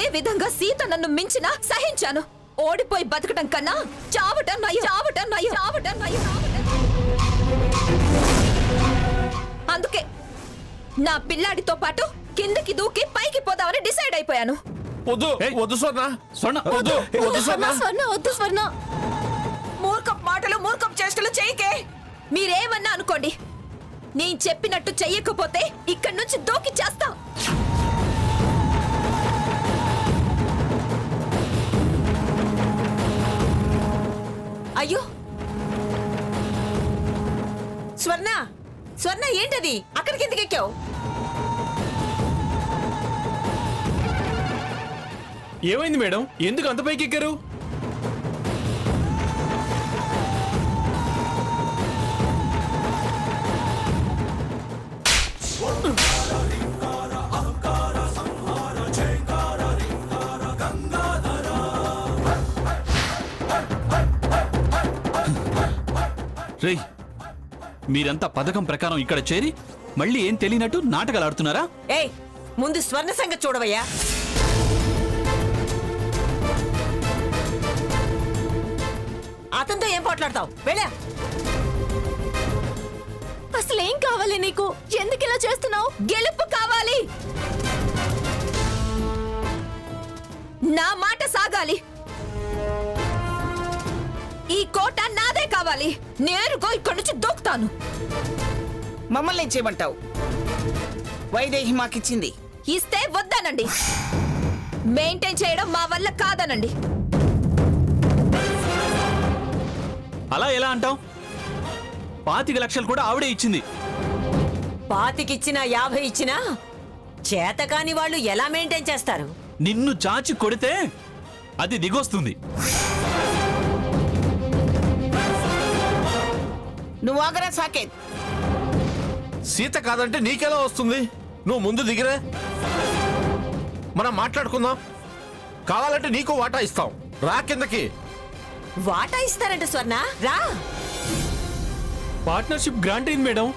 ఏ విధంగా సీత నన్ను మించినా సహించాను. ఓడిపోయి బతకటం కన్నా చావటం నయం, చావటం నయం, చావటం నయం, చావటం నయం. అందుకే నా పిల్లాడితో పాటు కిందకి దూకి పైకి పోదామని డిసైడ్ అయిపోయాను. వద్దు వద్దు స్వర్ణ, స్వర్ణ వద్దు వద్దు స్వర్ణ. స్వర్ణ వద్దు స్వర్ణ. మూర్ఖపు మాటలు మూర్ఖపు చేష్టలు చేయకే. మీరేమన్నా అనుకోండి, నేను చెప్పినట్టు చెయ్యకపోతే ఇక్కడి నుంచి దూకి చేస్తా. అయ్యో స్వర్ణ, స్వర్ణ ఏంటది? అక్కడికి ఎందుకు ఎక్కావు? ఏమైంది మేడం? ఎందుకు అంత పైకి ఎక్కారు? రేయ్, మీరంతా పథకం ప్రకారం ఇక్కడ చేరి మళ్ళీ ఏం తెలియనట్టు నాటకాలు ఆడుతున్నారా? ఏయ్, ముందు స్వర్ణ సంగతి చూడవయ్యా. అతనితో ఏం పోట్లాడతావు? వెళ్ళా. అసలేం కావాలి నీకు? ఎందుకు ఇలా చేస్తున్నావు? గెలుపు కావాలి. నా మాట సాగాలి. ఈ కోట నాదే కావాలి. నేరుగా ఇక్కడి నుంచి దూకుతాను. మమ్మల్ని ఏం చేయమంటావు? వైదేహి మాకిచ్చింది. ఇస్తే వద్దానండి. మెయింటైన్ చేయడం మా వల్ల కాదనండి. అలా ఎలా అంటావు? 25 లక్షలు కూడా ఆవిడే ఇచ్చింది. 25 ఇచ్చినా 50 ఇచ్చినా చేతకాని వాళ్ళు ఎలా మెయింటైన్ చేస్తారు? నిన్ను చాచి కొడితే అది దిగొస్తుంది. నువ్వు ఆగరా సాకేత్. సీత కాదంటే నీకెలా వస్తుంది? నువ్వు ముందు దిగిరే, మనం మాట్లాడుకుందాం. కావాలంటే నీకు వాటా ఇస్తాం. రా కిందకి. వాటా ఇస్తారంట స్వర్ణ. రా. పార్ట్నర్షిప్ గ్రాంట్ అయింది మేడం.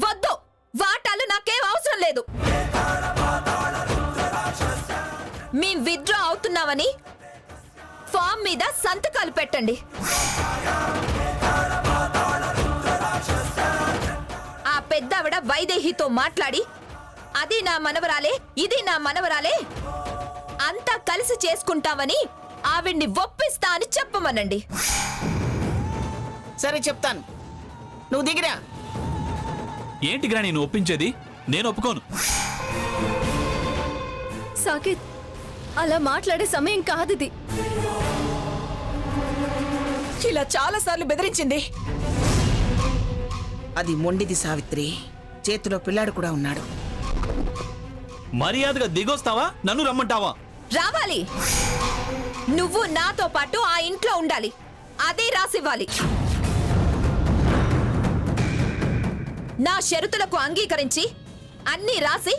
వద్దు, వాటాలు నాకేం అవసరం లేదు. మేం విత్డ్రా అవుతున్నామని ఫామ్ మీద సంతకాలు పెట్టండి. ఆ పెద్దావిడ వైదేహితో మాట్లాడి అది నా మనవరాలే, ఇది నా మనవరాలే, అంతా కలిసి చేసుకుంటామని ఆవిడ్ని ఒప్పిస్తా అని చెప్పమనండి. సరే చెప్తాను, నువ్వు దిగిరా. ఏంటి గ్రాని నువ్వు ఒప్పించేది? నేను ఒప్పుకోను. సాకేత్, అలా మాట్లాడే సమయం కాదిది. ఇలా చాలా సార్లు బెదిరించింది. అది మొండిది సావిత్రి. చేతిలో పిల్లాడు కూడా ఉన్నాడు. మర్యాదగా దిగొస్తావా? నన్ను రమ్మంటావా? రావాలి. నువ్వు నాతో పాటు ఆ ఇంట్లో ఉండాలి. అదే రాసివ్వాలి. నా షరతులకు అంగీకరించి అన్నీ రాసి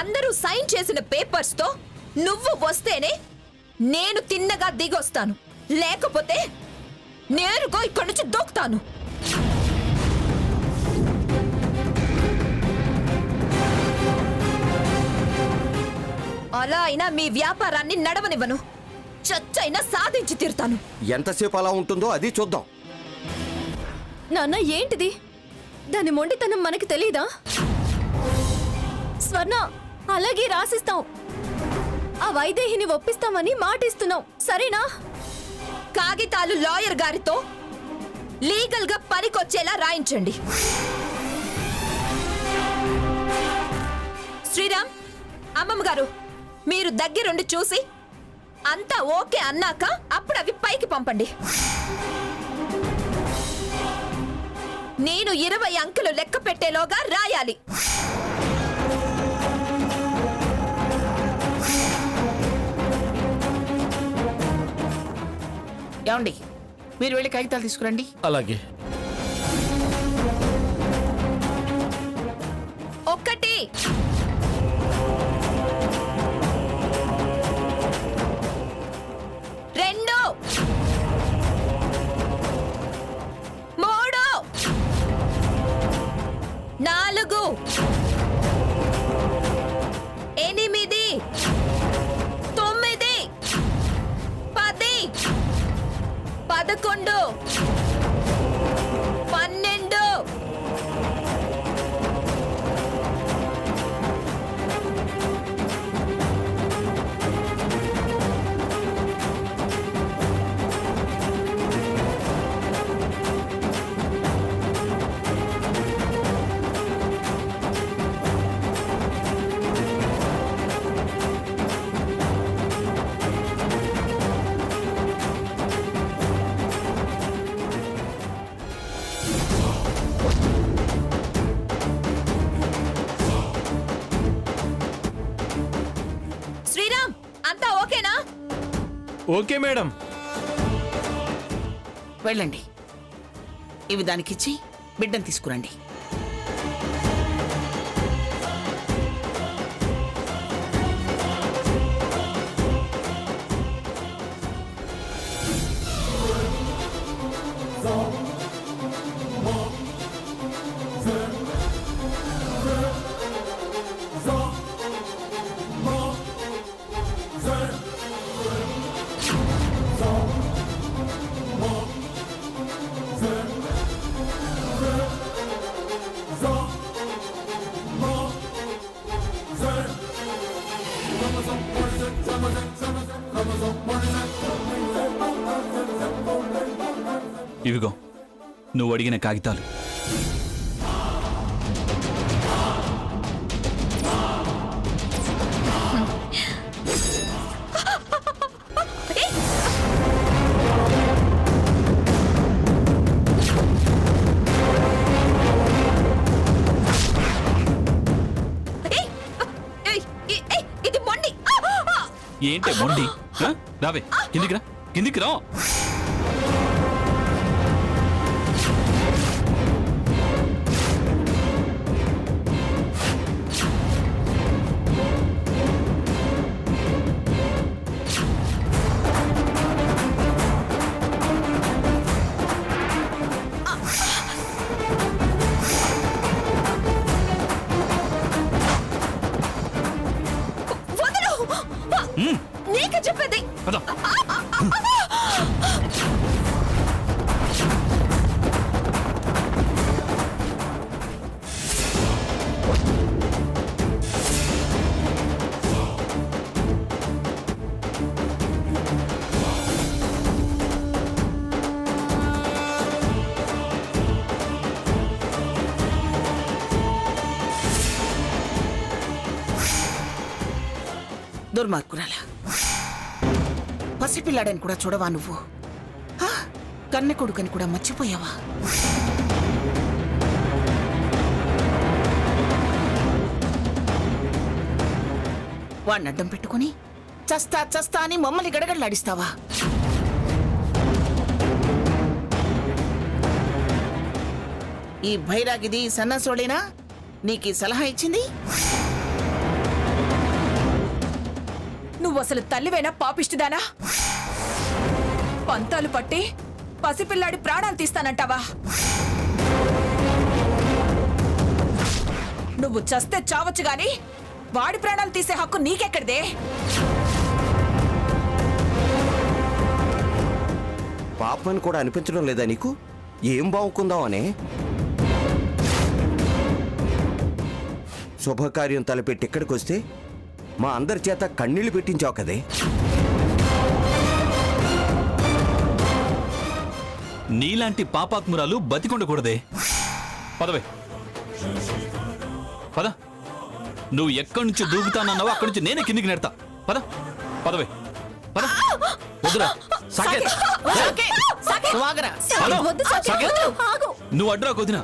అందరూ సైన్ చేసిన పేపర్స్ తో నువ్వు వస్తేనే నేను తిన్నగా దిగొస్తాను. లేకపోతే నేరుగా ఇక్కడి నుంచి దూకుతాను. అలా అయినా మీ వ్యాపారాన్ని నడవనివ్వను. చచ్చైనా సాధించి తీరుతాను. ఎంతసేపు అలా ఉంటుందో అది చూద్దాం. నాన్న, ఏంటిది? దాని మొండితనం మనకి తెలీదా? స్వర్ణ, అలాగే రాసిస్తాం. ఆ వైదేహిని ఒప్పిస్తామని మాటిస్తున్నాం, సరేనా? కాగితాలు లాయర్ గారితో లీగల్ గా పనికొచ్చేలా రాయించండి. శ్రీరామ్, అమ్మమ్మ గారు, మీరు దగ్గరుండి చూసి అంతా ఓకే అన్నాక అప్పుడు అవి పైకి పంపండి. నేను 20 అంకెలు లెక్క పెట్టేలోగా రాయాలి. ఏమండి, మీరు వెళ్ళి కాగితాలు తీసుకురండి. అలాగే. 1 2 3 4 8 11 12 శ్రీరామ్ అంతా ఓకేనా? Okay madam. వెళ్ళండి. ఇవి దానికిచ్చి బిడ్డను తీసుకురండి. ఇవిగో నువ్వు అడిగిన కాగితాలు. ఇది మొండి. ఏంటే మొండి? రావే కిందికి రా, కిందికి రా. వదలు. నీకు చెప్పేది. పద. దుర్మార్గురాల. పసిపిల్లాడని కూడా చూడవా నువ్వు? కన్నె కొడుకని కూడా మర్చిపోయావా? వాడిని అడ్డం పెట్టుకుని చస్తా చస్తా అని మమ్మల్ని గడగడలాడిస్తావా? ఈ భైరాగిది సన్నాసోడేనా నీకీ సలహా ఇచ్చింది? నువ్వు అసలు తల్లివేనా పాపిష్టిదానా? పంతాలు పట్టి పసిపిల్లాడి ప్రాణాలు తీస్తానంటావా? నువ్వు చస్తే చావచ్చు గాని వాడి ప్రాణాలు తీసే హక్కు నీకెక్కడిదే? పాపని కూడా అనిపించడం లేదా నీకు? ఏం బావుకుందాం అనే శుభకార్యం తలపెట్టి ఇక్కడికి వస్తే మా అందరి చేత కన్నీళ్లు పెట్టించావు కదే. నీలాంటి పాపాత్మురాలు బతికొండకూడదే. పదవే పద. నువ్వు ఎక్కడి నుంచి దూకుతానన్నావో అక్కడి నుంచి నేనే కిందికి నెడతా. పద పదవే పద. వద్దురా సాకేత్. వాగరా. పద. వద్దు సాకేత్, సాకేత్. వద్దు, ఆగు. నువ్వు అడ్డురా కొద్దినా.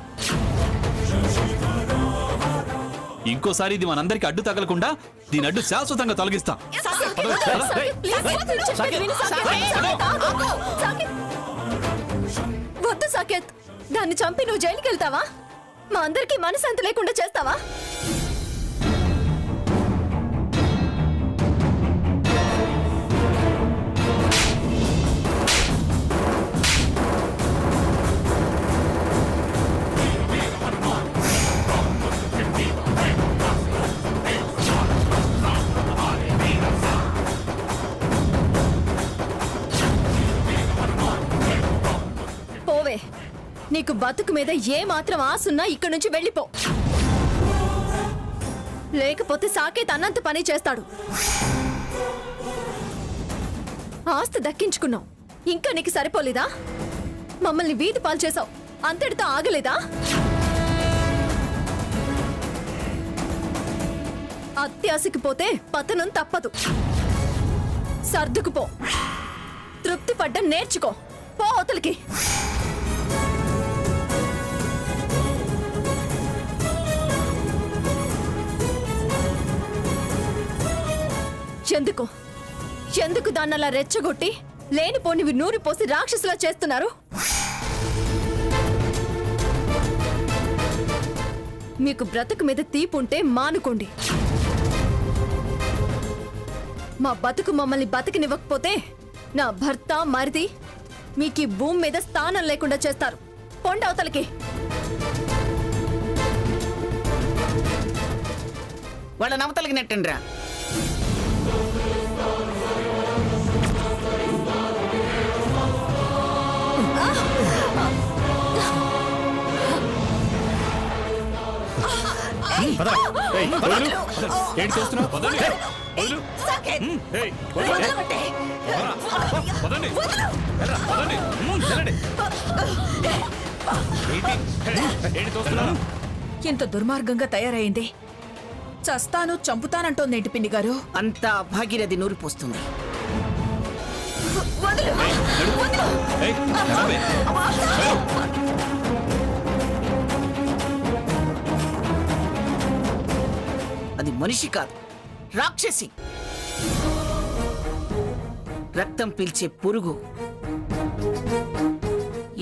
ఇంకోసారి ఇది మనందరికి అడ్డు తగలకుండా దీని అడ్డు శాశ్వతంగా తొలగిస్తా. పదవే, పద. వద్దు సాకేత్, దాన్ని చంపి నువ్వు జైలుకి వెళ్తావా? మా అందరికి మనశ్శాంతి లేకుండా చేస్తావా? నీకు బతుకు మీద ఏ మాత్రం ఆసున్నా ఇక్కడి నుంచి వెళ్ళిపో. లేకపోతే సాకేత్ అన్నంత పని చేస్తాడు. ఆస్తి దక్కించుకున్నావు, ఇంకా నీకు సరిపోలేదా? మమ్మల్ని వీధి పాలు చేసావు, అంతటితో ఆగలేదా? అత్యాశకి పోతే పతనం తప్పదు. సర్దుకుపో, తృప్తి పడ్డం నేర్చుకో. పో అవతలికి. ఎందుకు దాన్నలా రెచ్చగొట్టి లేనిపోనివి నూరిపోసి రాక్షసులా చేస్తున్నారు? మీకు బ్రతుకు మీద తీపుంటే మానుకోండి. మా బతుకు మమ్మల్ని బతికినివ్వకపోతే నా భర్త మరిది మీకు ఈ భూమి మీద స్థానం లేకుండా చేస్తారు. పొండి అవతలికి. వాళ్ళ నవతలకి నెట్టండిరా. ఏంటి చూస్తున్నావు? ఇంత దుర్మార్గంగా తయారైంది. చస్తాను చంపుతానంటోందేంటి పిన్ని గారు? అంతా భాగీరథి నూరిపోస్తుంది. అది మనిషి కాదు, రాక్షసి. రక్తం పీల్చే పురుగు.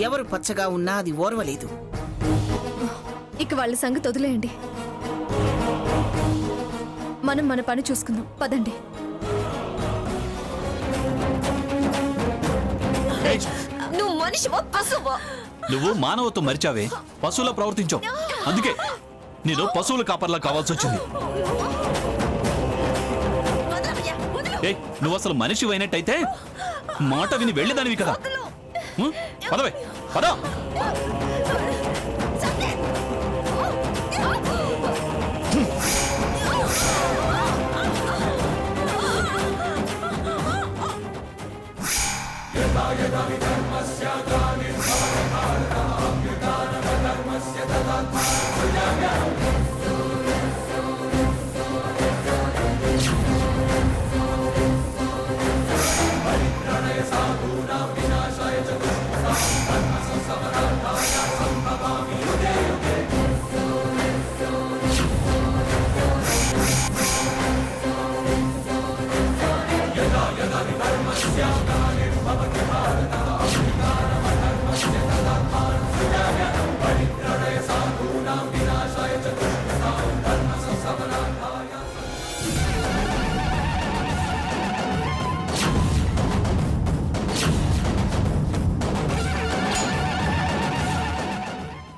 ఎవరు పచ్చగా ఉన్నా అది ఓర్వలేదు. ఇక వాళ్ళ సంగతి వదిలేయండి. మనం మన పని చూసుకుందాం. పదండి. నువ్వు మనిషివో పశువో? నువ్వు మానవత్వం మరిచావే, పశువులా ప్రవర్తించావు. అందుకే నేను పశువుల కాపర్లా కావాల్సి వచ్చింది. ఏయ్, నువ్వు అసలు మనిషి అయినట్టయితే మాట విని వెళ్ళేదానివి కదా. పదవే, పద.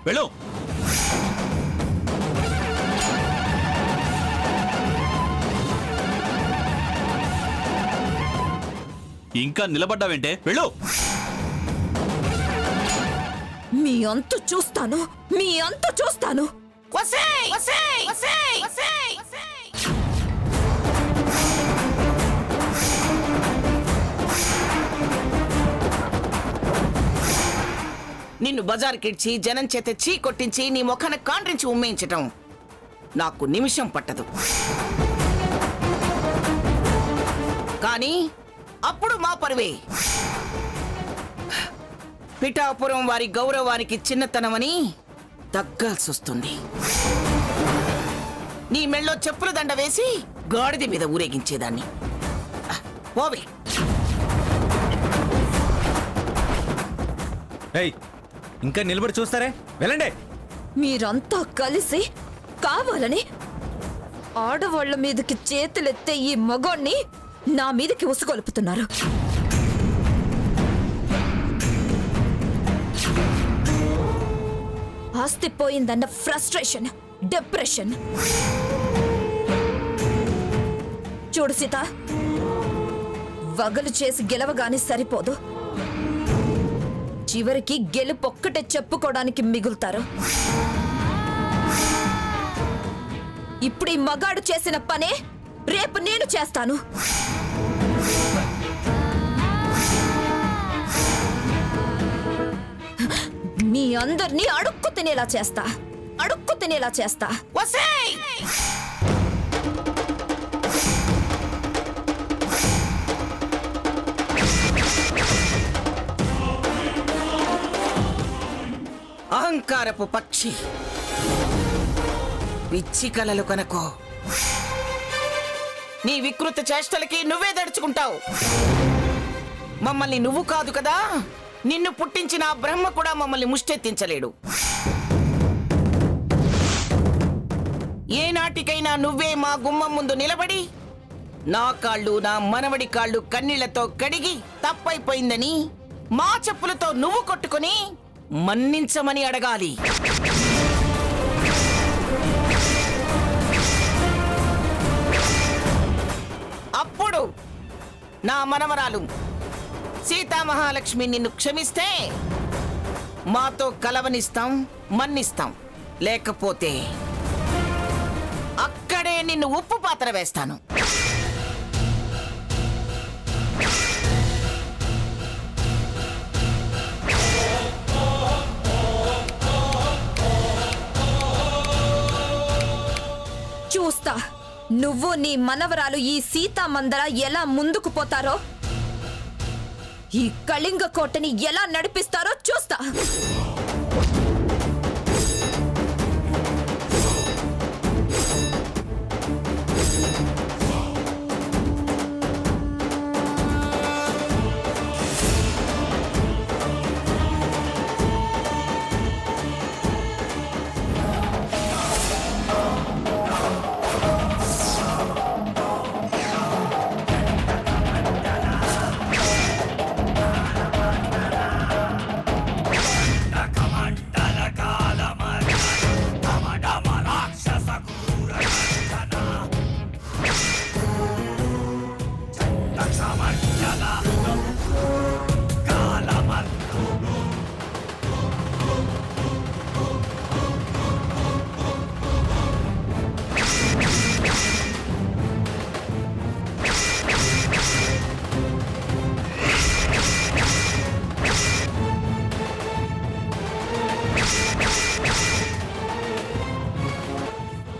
వెళ్ళు. ఇంకా నిలబడ్డావేంటే? వెళ్ళు. మీ అంతు చూస్తాను, మీ అంతు చూస్తాను. వసేయ్! వసేయ్! వసేయ్! వసేయ్! వసేయ్! నిన్ను బజార్కిడ్చి జనం చేత చీ కొట్టించి నీ ముఖాన కాండ్రించి ఉమ్మేయించటం నాకు నిమిషం పట్టదు. కానీ అప్పుడు మా పరువే. పిఠాపురం వారి గౌరవానికి చిన్నతనమని తగ్గాల్సొస్తుంది. నీ మెళ్ళో చెప్పుల దండ వేసి గాడిద మీద ఊరేగించేదాన్ని. పోవే. ఇంకా నిలబడి చూస్తారే, వెళ్ళండి. మీరంతా కలిసి కావాలని ఆడవాళ్ల మీదకి చేతులెత్తే ఈ మగోణ్ణి నా మీదకి ఉసుగొలుపుతున్నారు. ఆస్తి పోయిందన్న ఫ్రస్ట్రేషన్, డిప్రెషన్. చూడు సీత, వగలు చేసి గెలవగానే సరిపోదు, చివరికి గెలుపొక్కటే చెప్పుకోవడానికి మిగులుతారు. ఇప్పుడు ఈ మగాడు చేసిన పనే రేపు నేను చేస్తాను. మీ అందరినీ అడుక్కు తినేలా చేస్తా. వసేయ్! అహంకారపు పక్షి, పిచ్చి కలలు కనుకో. నీ వికృత చేష్టలకి నువ్వే దడుచుకుంటావు. మమ్మల్ని నువ్వు కాదు కదా, నిన్ను పుట్టించిన ఆ బ్రహ్మ కూడా మమ్మల్ని ముష్టెత్తించలేడు. ఏనాటికైనా నువ్వే మా గుమ్మం ముందు నిలబడి నా కాళ్ళు, నా మనవడి కాళ్ళు కన్నీళ్లతో కడిగి తప్పైపోయిందని మా చెప్పులతో నువ్వు కొట్టుకుని మన్నించమని అడగాలి. అప్పుడు నా మనవరాలు సీతామహాలక్ష్మి నిన్ను క్షమిస్తే మాతో కలవనిస్తాం, మన్నిస్తాం. లేకపోతే అక్కడే నిన్ను ఉప్పు పాత్ర వేస్తాను. చూస్తా నువ్వు నీ మనవరాలు ఈ సీతా మందర ఎలా ముందుకు పోతారో, ఈ కళింగ కోటని ఎలా నడిపిస్తారో చూస్తా.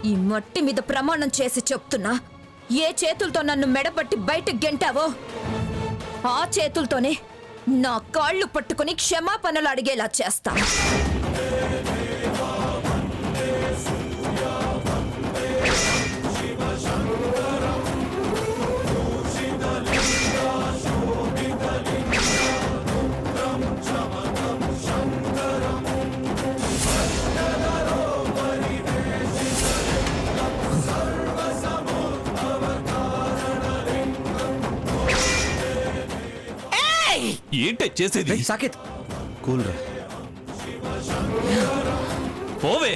ఈ మట్టి మీద ప్రమాణం చేసి చెప్తున్నా, ఏ చేతులతో నన్ను మెడబట్టి బయటకు గెంటావో ఆ చేతులతోనే నా కాళ్ళు పట్టుకుని క్షమాపణలు అడిగేలా చేస్తా. ఏంటే చేసేది? సాకేత్ కూల్ రా. పోవే.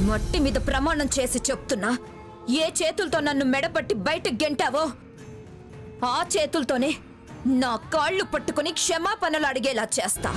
మట్టి మీద ప్రమాణం చేసి చెప్తున్నా, ఏ చేతులతో నన్ను మెడపట్టి బయటకు గెంటావో ఆ చేతులతోనే నా కాళ్ళు పట్టుకుని క్షమాపణలు అడిగేలా చేస్తా.